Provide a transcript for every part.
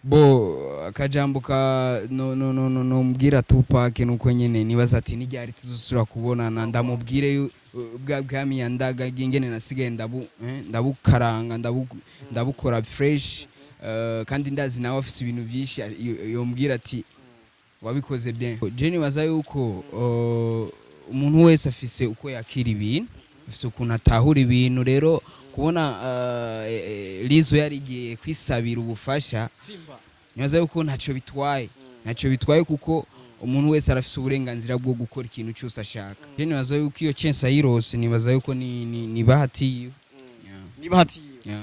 bo akajambo ka no mbwira Tupac nuko nyene nibaza ati niryari tuzosura kubonana ndamubwire bwami yandaga ingene nasigaye ndabukaranga ndabukora fresh kandi ndazi nawe afise ibintu byinshi yombwira ati wabikoze bien. Je nibaza yuko umuntu wese afise uko yakira ibintu, afise ukuntu atahura ibintu. Rero kubona Lizo yarigiye kwisabira ubufasha, nibaza yuko ntacyo bitwaye kuko umuntu wese arafise uburenganzira bwo gukora ikintu cyose ashaka. Je nibaza yuko iyo chance ayirose, nibaza yuko ni bahati.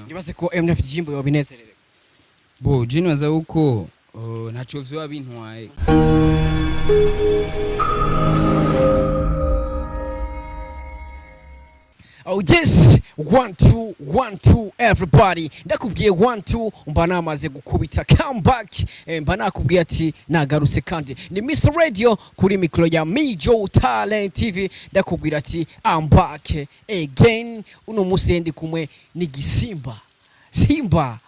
Nibaze ko MNF Jimbo yobinezerere. Bo je nibaza yuko ntacyo vyo bintwaye. Oh yes, 1 2 1 2 everybody. Ndakubwiye 1 2 mba namaze gukubita comeback. Mba nakubwiye ati nagarutse kandi ni Mr Radio kuri mikro ya Mijo Talent TV. Ndakubwira ati I'm back again. Uno musi ndi kumwe ni Gisimba. Simba.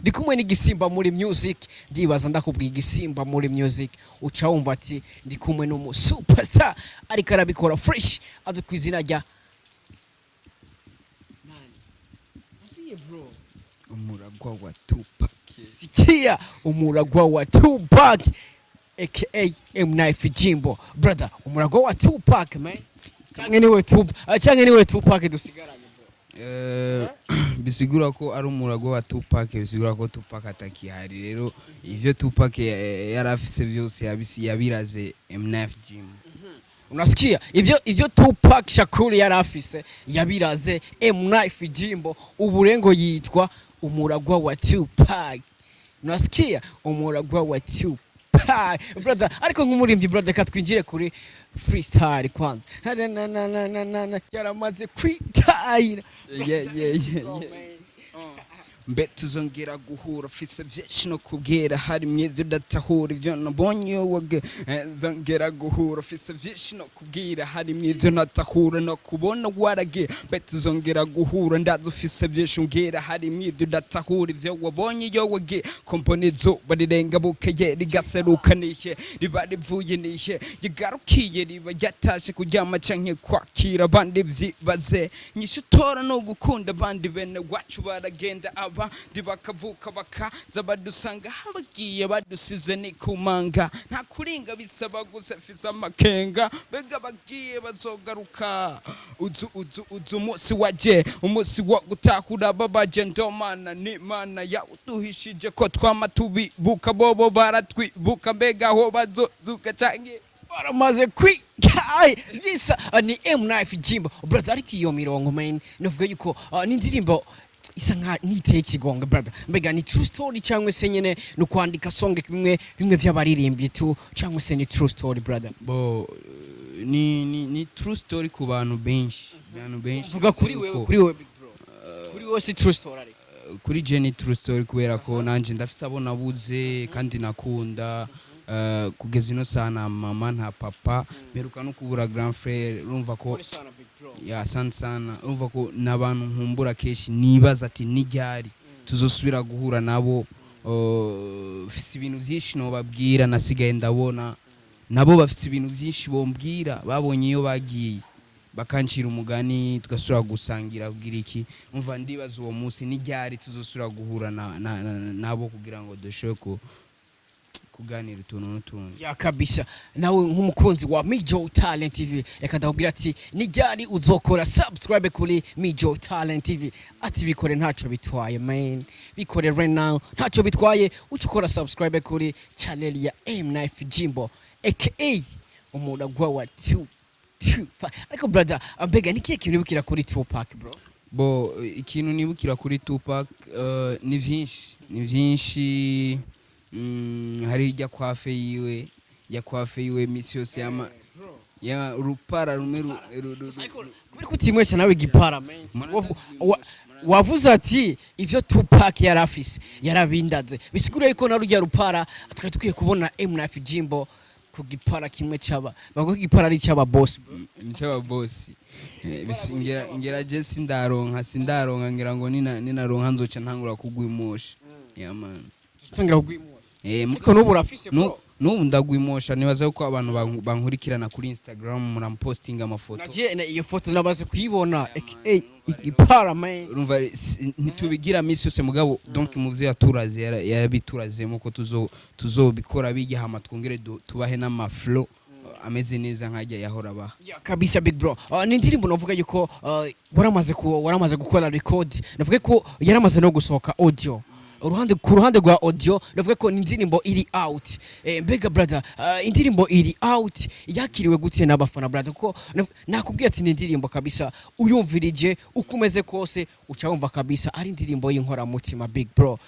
Ndi kumwe ni Gisimba muri music. Ndibaza ndakubwiye Gisimba muri music. Uca wumva ati ndi kumwe no superstar ariko arabikora fresh azi kwizina rya umuragwa wa Tupac. Sikia umuragwa wa Tupac aka MNF Jimbo. Brother, umuragwa wa Tupac man. Change niwe Tupac dusigaranye bro. Bisigura ko ari umuragwa wa Tupac, bisigura ko Tupac atakihari. Rero ivyo Tupac yarafise byose yabiraze MNF Jimbo. Unasikia ivyo Tupac Shakur yarafise yabiraze MNF Jimbo. Uburengo yitwa umuragwa wa Tupac. Unasikia umuragwa wa Tupac. Brother, ariko nk'umurimbyi brother katwinjire kuri freestyle kwanza. Yaramaze kwitahira. Yeah. Mbe tuzongera guhura fise byinshi no kubwira hari mwiza udatahura ibyo nabonye wage zongera guhura fise byinshi no kubwira hari mwiza natahura no kubona warage. Mbe tuzongera guhura ndazo fise byinshi ungera hari mwiza udatahura ibyo wabonye yo wage komponezo barirenga bukeye rigaseruka nihe riba rivuye nihe yigarukiye riba yatashe kuryama canke kwakira bandi vyibaze nyishutora no gukunda bandi bene wacu baragenda bakavuka bakaza badusanga habagiye badusize ni kumanga nta kuringa bisaba gusa fisa amakenga bega bagiye bazogaruka uzu umunsi waje umunsi wo gutahura babaje ndomana ni mana ya uduhishije ko twama tubibuka bobo baratwibuka mbega aho bazozuka canke baramaze kwikaye yisa ni MNF Jimbo. Brother, ariko iyo mirongo man novuga yuko ni indirimbo isa nka niteye kigonga brother. Mbega ni true story cyangwa se nyene no kwandika song bimwe vy'abaririmbyi tu cyangwa se ni true story brother? Bo ni true story ku bantu benshi. Vuga kuri wewe big bro. Kuri wewe si true story ariko. Kuri je ni true story kubera ko nanje ndafise abo nabuze kandi nakunda kugeza ino sana mama nta papa meruka no kubura grand frère. Urumva ko ya sana urumva ko nabantu nkumbura keshi nibaza ati niryari tuzosubira guhura nabo. Fise ibintu byinshi no babwira nasigaye ndabona nabo bafise ibintu byinshi bombwira babonye iyo bagiye bakancira umugani tugasura gusangira kugira iki. Umva ndibaza uwo munsi niryari tuzosubira guhura nabo kugira ngo dushoke kuganira utuntu n'utundi. Ya kabisa nawe nk'umukunzi wa Mijo Talent TV reka ndakubwira ati niryari uzokora subscribe kuri Mijo Talent TV. Ati bikore ntacyo bitwaye man, bikore right now ntacyo bitwaye ucukora subscribe kuri channel ya MNF Jimbo aka umuragwa wa Tupac. Ariko brother, mbega nikiye kintu nibukira kuri Tupac bro? Bo ikintu nibukira kuri Tupac ni vyinshi hari yakwafe yiwe misi yose ya rupara rumeru kubera kutimwesha nawe gipara man. Wavuze ati ivyo Tupac yarafise yarabindaze bisigura yuko na rujya rupara twari tukwiye kubona MNF Jimbo ku gipara kimwe caba bago gipara ari caba boss bro. Ni caba boss. Ngera je sindaronka ngira ngo ninaronka nzoca ntangura kugwimosha. Yeah man. utangira kugwimura eh ariko n'ubu urafise bro n'ubu ndagwimosha nibaza yuko abantu bankurikirana kuri Instagram murampostinga amafoto nagiye iyo foto nabaze kuyibona ipara man urumva ntitubigira misi yose mugabo donc muvyo yaturaze yabiturazemo ko tuzobikora bijya twongere tubahe n'amaflow ameze neza nkajya yahora ba kabisa big bro ni indirimbo navuga yuko waramaze gukora record navuga ko yaramaze no gusohoka audio ku ruhande rwa audio navuga ko ni indirimbo iri out mbega brother indirimbo iri out yakiriwe gute n'abafana brother ko nakubwiye ati ni indirimbo kabisa uyumvirije ukumeze kose ucawumva kabisa ari indirimbo y'inkora mutima big bro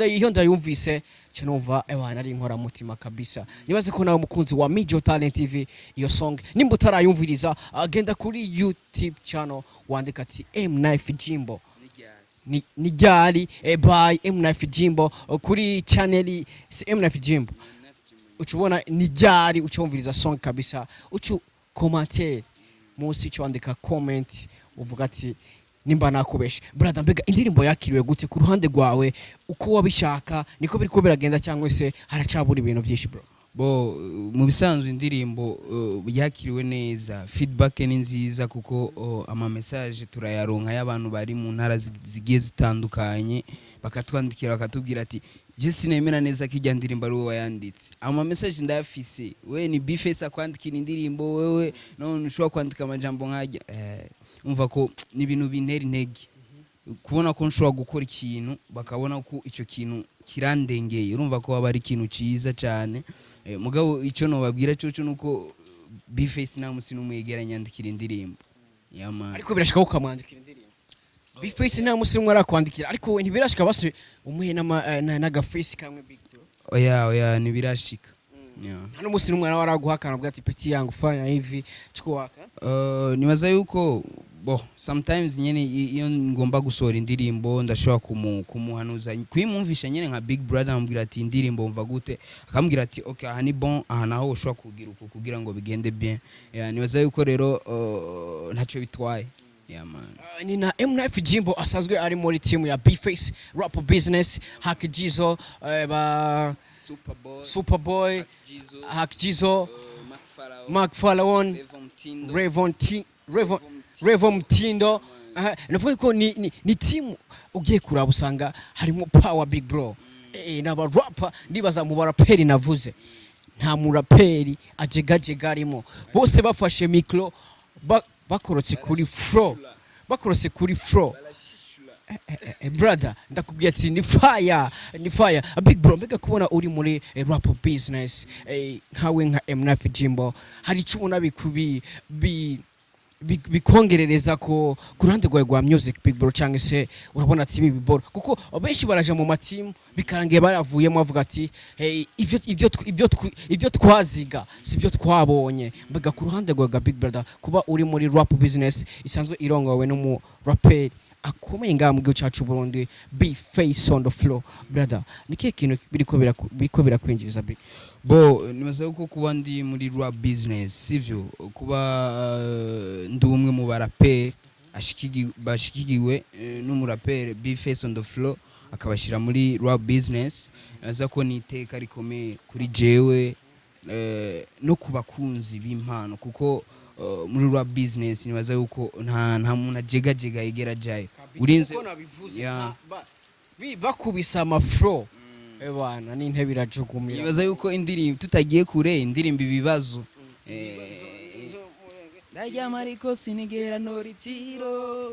iyo ndayumvise cyanumva ewana ari inkora mutima kabisa nibaze ko nawe mukunzi wa Major Talent TV iyo song nimba utarayumviriza agenda kuri YouTube channel wandika ati M9 Jimbo niryari by M9 Jimbo kuri channel M9 Jimbo uchubona niryari ucyumviriza song kabisa ucu commentaire munsi cyandika comment uvuga ati nimba nakubeshe brother mbega indirimbo yakiriwe gute ku ruhande rwawe uko wabishaka niko biriko biragenda cyangwa se haracabura ibintu byinshi bro bo mu bisanzwe indirimbo yakiriwe neza feedback ni nziza kuko ama message turayaronka y'abantu bari mu ntara zigiye zitandukanye bakatwandikira bakatubwira ati je sinemera neza kijya ndirimbo ari wowe wayanditse ama message ndayafise we ni bface akwandikira indirimbo wewe none ushobora kwandika amajambo nkajya umva ko ni ibintu bintera intege kubona ko nshobora gukora ikintu bakabona ko icyo kintu kirandengeye urumva ko aba ari ikintu ciza cyane mugabo icyo no babwira cyo nuko bface nta musi n'umwegeranya ndikira indirimbo yama ariko birashaka ukamwandikira indirimbo bface nta musi n'umwe arakwandikira ariko we ntibirashika base umuhe na face kamwe big bro oya ntibirashika nta n'umusi n'umwe araguhakana bwa ati peti yangu fanya hivi chukowaka nibaza yuko bo sometimes nyene iyo ngomba gusohora indirimbo ndashobora kumuhanuza kwimumvisha nyene nka big brother ambwira ati indirimbo umva gute akambwira ati okay aha ni bon aha naho ushobora kugira ngo bigende bien nibaza yuko rero ntacyo bitwaye man ni na M9 Jimbo asanzwe ari muri team ya bface rap business hakijizo ba Superboy hakijizo Mark Falawon Revo Mtindo navuga ko ni team ugiye kuraba usanga harimo power big bro naba rapper ndibaza mu baraperi navuze nta muraperi ajegajega arimo bose bafashe micro bakorotse kuri flow brother ndakubwiye ati ni fire big bro mbega kubona uri muri rap business nkawe nka M9 Jimbo hari icyo ubona bikongerereza ko kurande rwa music big bro cyangwa se urabona ati ibi boro kuko benshi baraje mu matimu bikarangiye baravuyemo avuga ati ivyo twaziga sivyo twabonye mbega ku ruhande rwa big brother kuba uri muri rap business isanzwe irongowe no mu rapper akomeye ngaha mu gihugu cyacu Burundi be face on the floor brother niki kintu biriko birakwinjiriza big bo nibaza yuko kuba ndi muri rap business sivyo kuba ndi umwe mu baraperi bashikigiwe n'umuraperi be face on the floor akabashira muri rap business naza ko niteka rikomeye kuri jewe no kubakunzi b'impano kuko muri rap business nibaza yuko nta muntu ajegajega igera jaye urinze bakubisa amafro ebana n'intebe irajugumira nibaza yuko indirimbo tutagiye kure indirimbo ibibazo Dajya mariko sinigera noritiro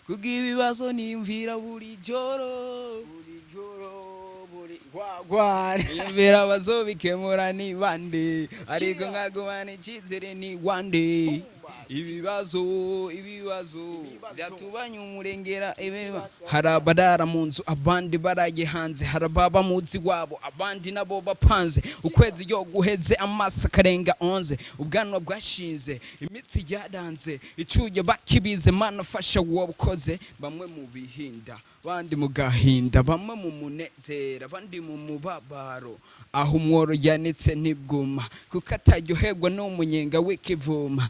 kugibibazo nimvira buri joro Yumvira bazobikemura ni bande ariko nkagumana icyizere ni wande ibibazo byatubanye umurengera ebeba harabadara mu nzu abandi baraye hanze harababa muzi wabo abandi nabo bapanze ukwezi yo guheze amasa karenga 11 ubwanwa bwashinze imitsi yadanze icuye bakibize manafasha wobukoze bamwe mu bihinda bandi mu gahinda bamwe mu munezera bandi mu mubabaro aho umworo yanitse nibwuma kuko ataryoherwa n'umunyenga w'ikivuma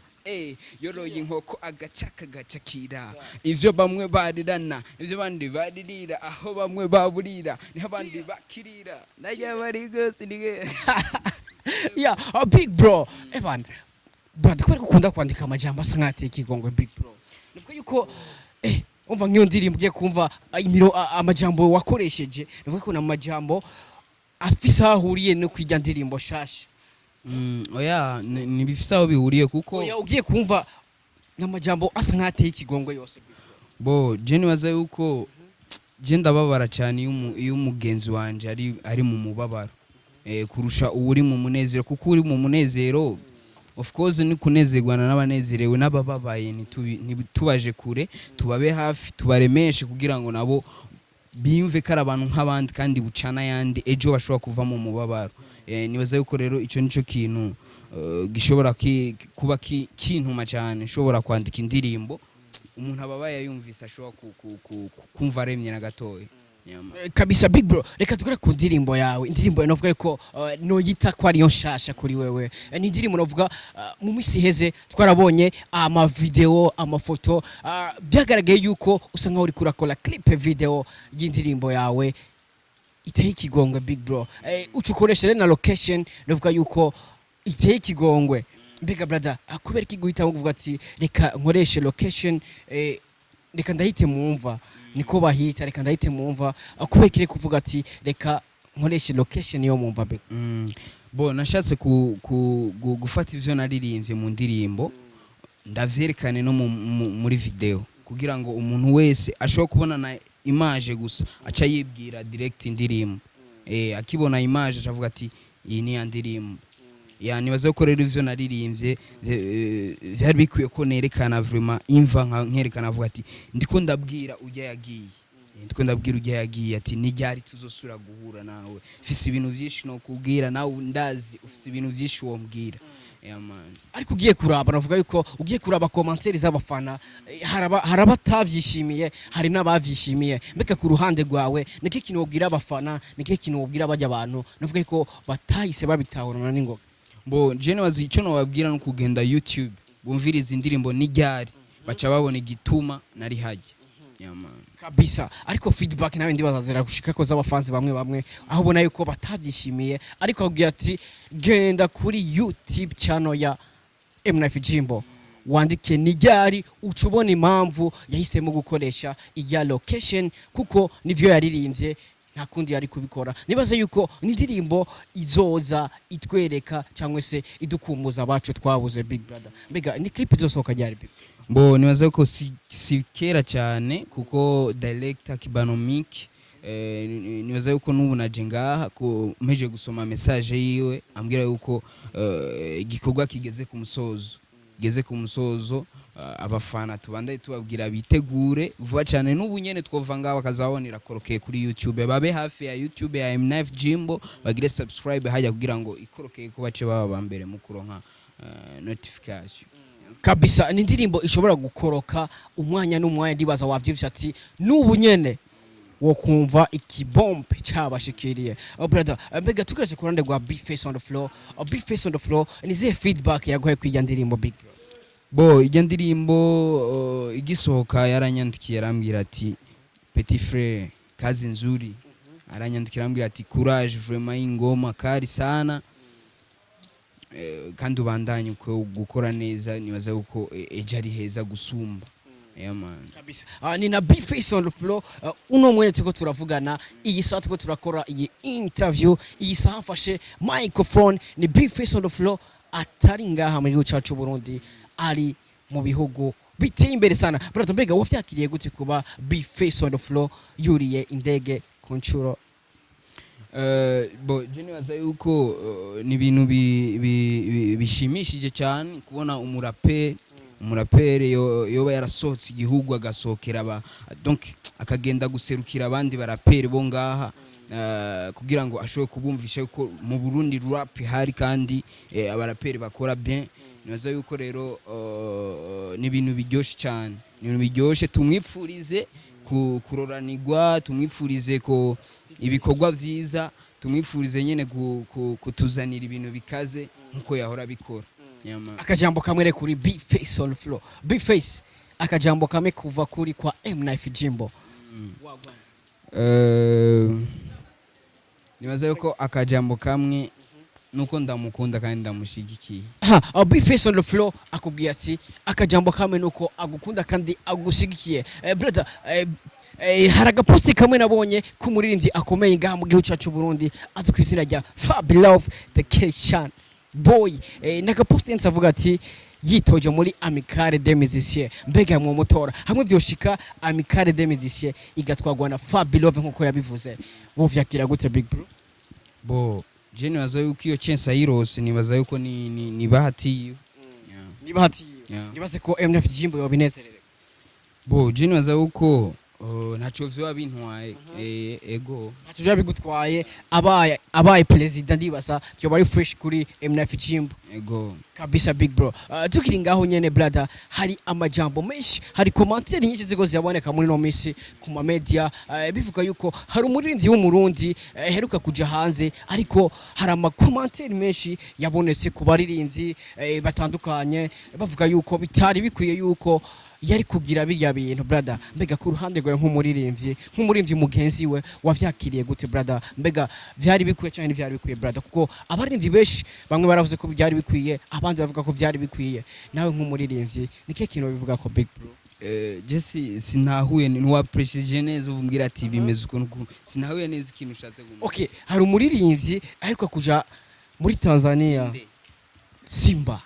yoroye inkoko agaca kagacakira ivyo bamwe barirana ivyo bandi baririra aho bamwe baburira niho abandi bakirira naye bari gose nige yeah, big bro evan brother kubera ukunda kwandika amajambo asa nk'ateye ikigongwe big bro nibwo yuko umva nk'iyo ndirimbo ugiye kumva amajambo wakoresheje nivuga ko n'amajambo afise aho ahuriye no kwijya ndirimbo shasha oya nibifise aho bihuriye kuko oya ugiye kumva n'amajambo asa nk'ateye ikigongwe yose bo je nibaza yuko je ndababara cyane iyo umugenzi wanje ari mu mubabaro kurusha uri mu munezero kuko uri mu munezero of course ni kunezerwana n'abanezerewe n'abababaye ntitubaje kure tubabe hafi tubaremeshe kugira ngo nabo biyumve ko ari abantu nk'abandi kandi bucana yandi ejo bashobora kuva mu mubabaro nibaza yuko rero icyo nico kintu gishobora kuba kintuma cyane nshobora kwandika indirimbo umuntu ababaye yumvise ashobora kumva aremye na gatoya kabisa big bro reka tukore ku ndirimbo yawe indirimbo novuga ko no yita ko ari yo nshasha kuri wewe ni indirimbo novuga mu misi heze twarabonye ama video amafoto byagaragaye yuko usa nkaho uri kurakora clip video y'indirimbo yawe iteye ikigongwe big bro ucukoresha na location novuga yuko iteye ikigongwe mbega brother kubera ki guhita kuvuga ati reka nkoreshe location reka ndahite mumva niko bahita reka ndahite mumva kubera kire kuvuga ati reka nkoreshe location yo mumva be bo nashatse gufata ivyo naririmbye mu ndirimbo ndavyerekane no muri video kugira ngo umuntu wese ashobora kubona na image gusa aca yibwira direct indirimbo akibona image acavuga ati iyi ni indirimbo nibaza ko rero ivyo naririmbye byari bikwiye ko nerekana vraiment imva nkerekana avuga ati ndiko ndabwira ujya yagiye ati niryari tuzosura guhura nawe ufise ibintu byinshi no kubwira nawe ndazi ufise ibintu byinshi wombwira ariko ugiye kuraba navuga yuko ugiye kuraba commentaires z'abafana harabatavyishimiye hari n'abavyishimiye mbega ku ruhande rwawe niki kintu wobwira abafana niki kintu wobwira bajya abantu navuga yuko batahise babitahurana n'ingoga bo je nabazi icyo no babwira no kugenda YouTube bumviriza indirimbo niryari baca babona igituma nari haje kabisa ariko feedback nawe ndibazazira gushika ko z'abafanzi bamwe aho ubona yuko batabyishimiye ariko avuga ati genda kuri YouTube channel ya jimbo wandike niryari ucubona impamvu yahisemo gukoresha iya location kuko nivyo yaririmbye nta kundi yari kubikora nibaze yuko indirimbo izoza itwereka cyangwa se idukumbuza abacu twabuze big brother mbega ni clip izosohoka ryari big bo nibaze ko si kera cyane kuko director Kibanomic nibaze yuko n'ubu naje ngaha ko mpeje gusoma message yiwe ambwira yuko igikorwa kigeze ku musozo abafana tubandaye tubabwira bitegure vuba cyane n'ubu nyene twova ngaho bakazabonera korokeye kuri YouTube babe hafi ya YouTube ya jimbo bagire subscribe hajya kugira ngo ikorokeye ko bace baba bambere mu kuronka notification kabisa ni indirimbo ishobora gukoroka umwanya n'umwanya ndibaza wavyivye ati n'ubu nyene wo kumva ikibombe cyabashikiriye brother mbega tukaje kurande gwa big face on the floor nize feedback yagoye kwijya ndirimbo big bo ijya ndirimbo igisohoka yaranyandikiye arambwira ati petit frère kazi nzuri aranyandikira arambwira ati courage vraiment ingoma kari sana kandi ubandanye gukora neza nibaza uko ejo ari heza gusumba kabisa ni na big face on the floor uno mwene tuko turavugana iyi saha tuko turakora iyi interview iyi saha mfashe microphone ni big face on the floor atari ngaha muri gihugu cyacu Burundi ari mu bihugu biteye imbere sana brother mbega wavyakiriye gute kuba big face on the floor yuriye indege ku nshuro bo jeni waza yuko ni ibintu bishimishije cyane kubona umurapere yoba yarasohotse igihugu agasohokera donc akagenda guserukira abandi barapere bo ngaha kugira ngo ashobore kubumvisha ko mu Burundi rap hari kandi abarapere bakora bien nibaza yuko rero ni ibintu biryoshye cyane ni ibintu biryoshye tumwipfurize kuroranirwa tumwipfurize ko ibikorwa vyiza tumwipfurize nyene kutuzanira ibintu bikaze nkuko yahora bikora Yama. akajambo kamwe kuri B Face on the floor. B Face akajambo kamwe kuva kuri kwa M-Knife Jimbo. Nibaza yuko akajambo kamwe nuko ndamukunda kandi ndamushigikiye. B Face on the floor akubwiye ati akajambo kamwe nuko agukunda kandi agushigikiye. Brother, hari agaposti kamwe nabonye k'umuririmbyi akomeye ngaha mu gihugu cyacu Burundi azwi ku izina rya Fabilove the Keshan boy. Nagaposti nsavuga ati yitoje muri Amicale des Musiciens, mbega mu motora hamwe vyoshika Amicale des Musiciens igatwagwa na Fabilove nkuko yabivuze. Bo vyakira gute big bro? Bo je nibaza yuko iyo chance ayirose, nibaza yuko ni bahati. Ni bahati. Nibaze ko M-Knife Jimbo yobinezerere. Bo je nibaza yuko ntaco vyo bintwaye. Ego ntaco vyo bigutwaye abaye president ndibasa byo bari fresh kuri M-Knife Jimbo. Ego Kabisa big bro. Tukiri ngaho nyene brother, hari amajambo menshi, hari commentaire nyinshi zigo ziyaboneka muri no misi ku ma media bivuga yuko hari umuririmbyi w'umurundi heruka kuja hanze, ariko hari ama commentaire menshi yabonetse ku baririmbyi batandukanye bavuga yuko bitari bikwiye yuko yari kugira biya bintu brother. Mbega ku ruhande rwawe nk'umuririmbyi mugenzi we wavyakiriye gute brother? Mbega vyari bikwiye cyane vyari bikwiye brother? Kuko abaririmbyi benshi bamwe baravuze ko byari bikwiye, abandi bavuga ko vyari bikwiye. Nawe nk'umuririmbyi nike kintu bivuga ko big bro? Jesse sinahuye n'uwa precision neza uvumbwira ati bimeze ukuntu, sinahuye neza ikintu ushatse gumva. Okay, hari umuririmbyi ariko kuja muri Tanzania Simba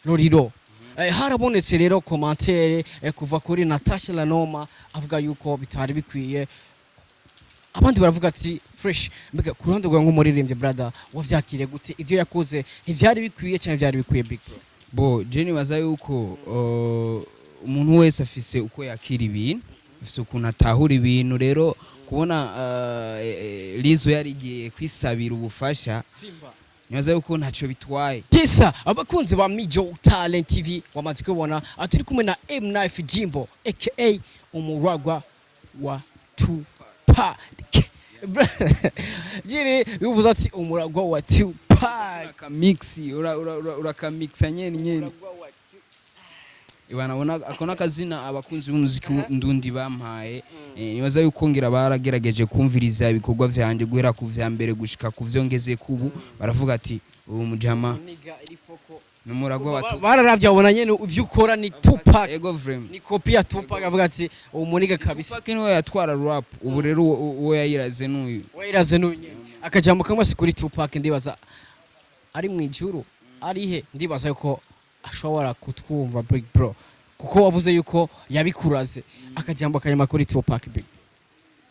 lolilo. Harabonetse rero commentaire kuva kuri Natacha la noma avuga yuko bitari bikwiye, abandi baravuga ati fresh. Mbega ku ruhande rwa nk'umuririmbyi brother wavyakiriye gute? Ivyo yakoze ntivyari bikwiye cyane vyari bikwiye big bro? Bo je nibaza yuko umuntu wese afise uko yakira ibintu, afise ukuntu atahura ibintu. Rero kubona Lizo yarigiye kwisabira ubufasha Simba, nibaza yuko ntaco bitwaye. Kisa abakunzi ba Mijo Talent TV wamaze kubona aturi kumwe na M-Knife Jimbo aka umuragwa wa Tupac. Jiri uvuze ati umuragwa wa Tupac Mix urakamixa nyene Ibanabona akona kazina abakunzi b'umuziki ndundi bampaye. Nibaza yuko ngira baragerageje kumviriza ibikorwa vyanje guhera ku vyambere gushika ku vyongeze kubu, baravuga ati uwo mujama numuragwa wa Tupac. Bararavya abona nyene uvyukora ni Tupac. Ego vraiment ni copy ya Tupac, avuga ati uwo muniga kabisa. Tupac niwe yatwara rap, ubu rero uwo yayiraze n'uyu. Wayiraze n'uyu. Akajambo kamwe kuri Tupac ndibaza ari mu ijuru arihe, ndibaza yuko ashobora kutwumva big bro, kuko wavuze yuko yabikuraze. Akajambo kanyuma kuri Tupac big.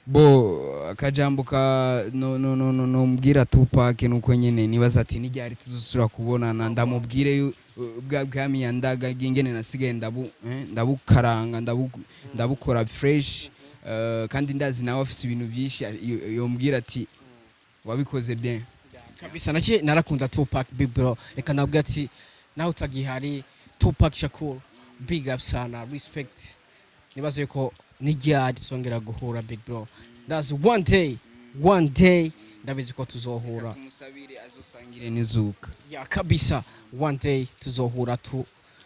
Bo akajambo ka no mbwira Tupac nuko nyene nibaza ati nijyari tuzusura kubonana, ndamubwire bwami yandaga gingene nasigaye ndabukaranga ndabukora fresh, kandi ndazi nawe afise ibintu byinshi yombwira ati wabikoze bien kabisa. Nake narakunda Tupac big bro, reka nabwira ati nawe utagihari Tupac Shakur big up sana, respect. Nibaze yuko nijyari tuzongera guhura big bro. That's one day ndabizi ko tuzohura. Tumusabire azosangire nizuka. Ya kabisa, one day tuzohura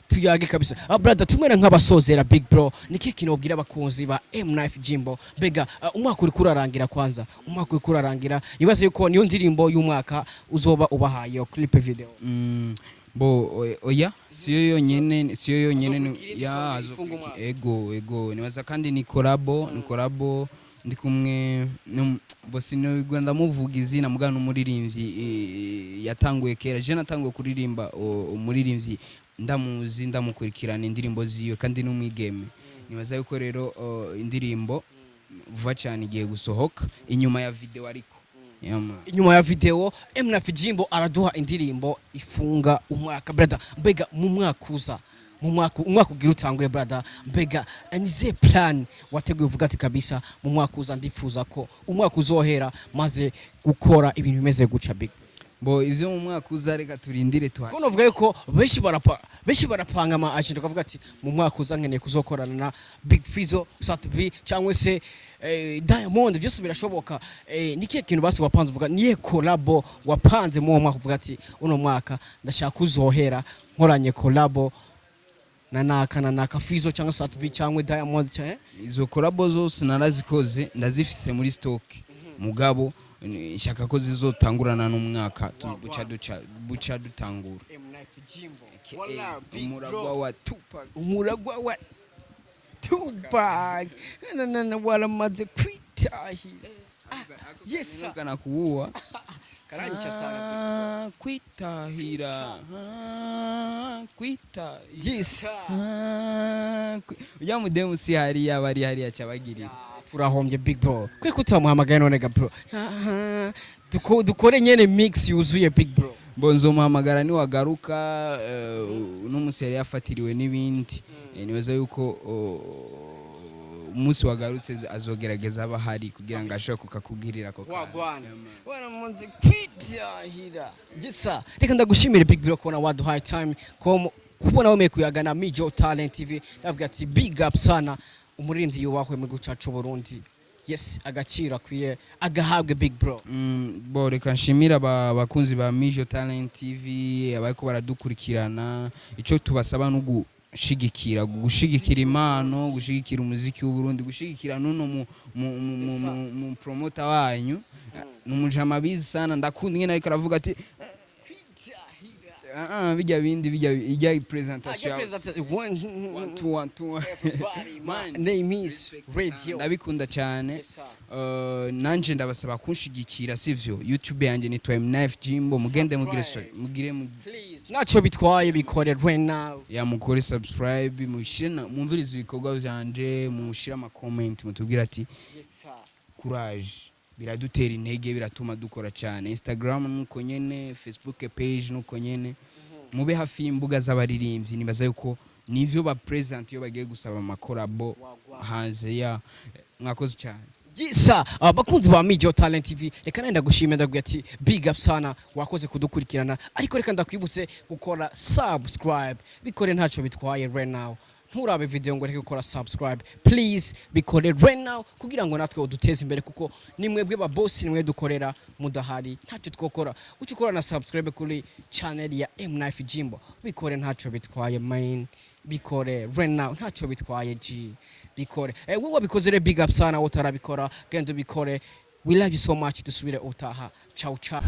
tuyage kabisa. Brother, tumera nk'abasozera big bro, niki kinobwira abakunzi ba M-Knife Jimbo? Bega umwaka uri kurarangira kwanza, umwaka uri kurarangira, nibaze yuko niyo ndirimbo y'umwaka uzoba ubahaye clip video. Bo oya siyo yonyene ya ego nibaza kandi ni collabo ndi kumwe bo sino Rwanda muvuga izina mugana umuririmbyi yatanguye kera. Je natanguye kuririmba umuririmbyi ndamuzi ndamukurikirana indirimbo ziwe kandi n'umwigeme. Nibaza yuko rero indirimbo vuba cyane igiye gusohoka inyuma ya video, ariko inyuma ya video M-Knife Jimbo araduha indirimbo ifunga umwaka brother. Mbega mu mwaka uza, umwaka ugira utangure brother, mbega nize plan wateguye uvuga ati kabisa mu mwaka uza ndifuza ko umwaka uzohera maze gukora ibintu bimeze guca big? Bo ivyo mu mwaka uza reka turindire twa. Kuko novuga yuko benshi barapanga ama agenda kavuga ati mu mwaka uza nkeneye kuzokorana na Big Fizzo, Satubi cyangwa se Diamond, vyose birashoboka. Nikiye kintu basi wapanze uvuga niye collabo wapanze mu mwaka uvuga ati uno mwaka ndashaka kuzohera nkoranye collabo na naka Fizzo cyangwa Satubi cyangwa Diamond Izo collabo zose narazikoze ndazifise muri stock. Mugabo nshaka ko zizotangurana n'umwaka buca dutangura. Umuragwa wa Tupac waramaze kwitahira. Yes kana kuua karanyica sana kwitahira yes ya mudemu si hari abari hari acabagirira. Turahombye Big Bro kwe kutamuhamagaye none ga bro dukore nyene mix yuzuye Big Bro. Bonzo muhamagara ni wagaruka n'umusi yari yafatiriwe n'ibindi nibaza yuko umunsi wagarutse azogerageza abahari kugira ngo ashobore kukakubwirira ko wana munzi kwitahira gisa. Reka ndagushimire Big Bro kubona waduhaye time kubona wemeye kuyagana Mijo Talent TV. Ndavuga ati big up sana umurindi yubahwe mu gucaca Burundi. Yes agaciro akwiye agahabwe Big Bro. Bo reka nshimira abakunzi ba Mijo Talent TV abariko baradukurikirana. Ico tubasaba no gushigikira impano, gushigikira umuziki w'u Burundi, gushigikira nuno mu promoter wanyu. Numujama bizi sana ndakunda ngene ariko aravuga ati bijya bindi bijya presentation 1 my name is Radio. Ndabikunda cyane. Nanje ndabasaba kunshigikira sivyo. YouTube yanje ni jimbo mugende mugire naco bitwaye bikore right now. Ya mukore subscribe mushira mumviriza ibikorwa byanje mushira ama comment mutubwira ati courage. Biradutera intege biratuma dukora cyane. Instagram nuko nyene, Facebook page nuko nyene. Mube hafi imbuga z'abaririmbyi nibaza yuko nivyo ba present yo bagiye gusaba amakorabo hanze ya mwakoze cyane. Gisa bakunzi ba Mijo Talent TV reka nenda gushimira ndaguye ati big up sana wakoze kudukurikirana ariko reka ndakwibutse gukora subscribe bikore ntaco bitwaye right now. Nturabe video ngo reke gukora subscribe please bikore right now kugira ngo natwe uduteze imbere kuko nimwebwe ba boss nimwe dukorera mudahari ntacyo twokora ukikora na subscribe kuri channel ya M9 Jimbo bikore ntacyo bitwaye main bikore right now ntacyo bitwaye G bikore wowe bikozere big up sana utarabikora gendo bikore. We love you so much. Tusubire utaha. Ciao ciao.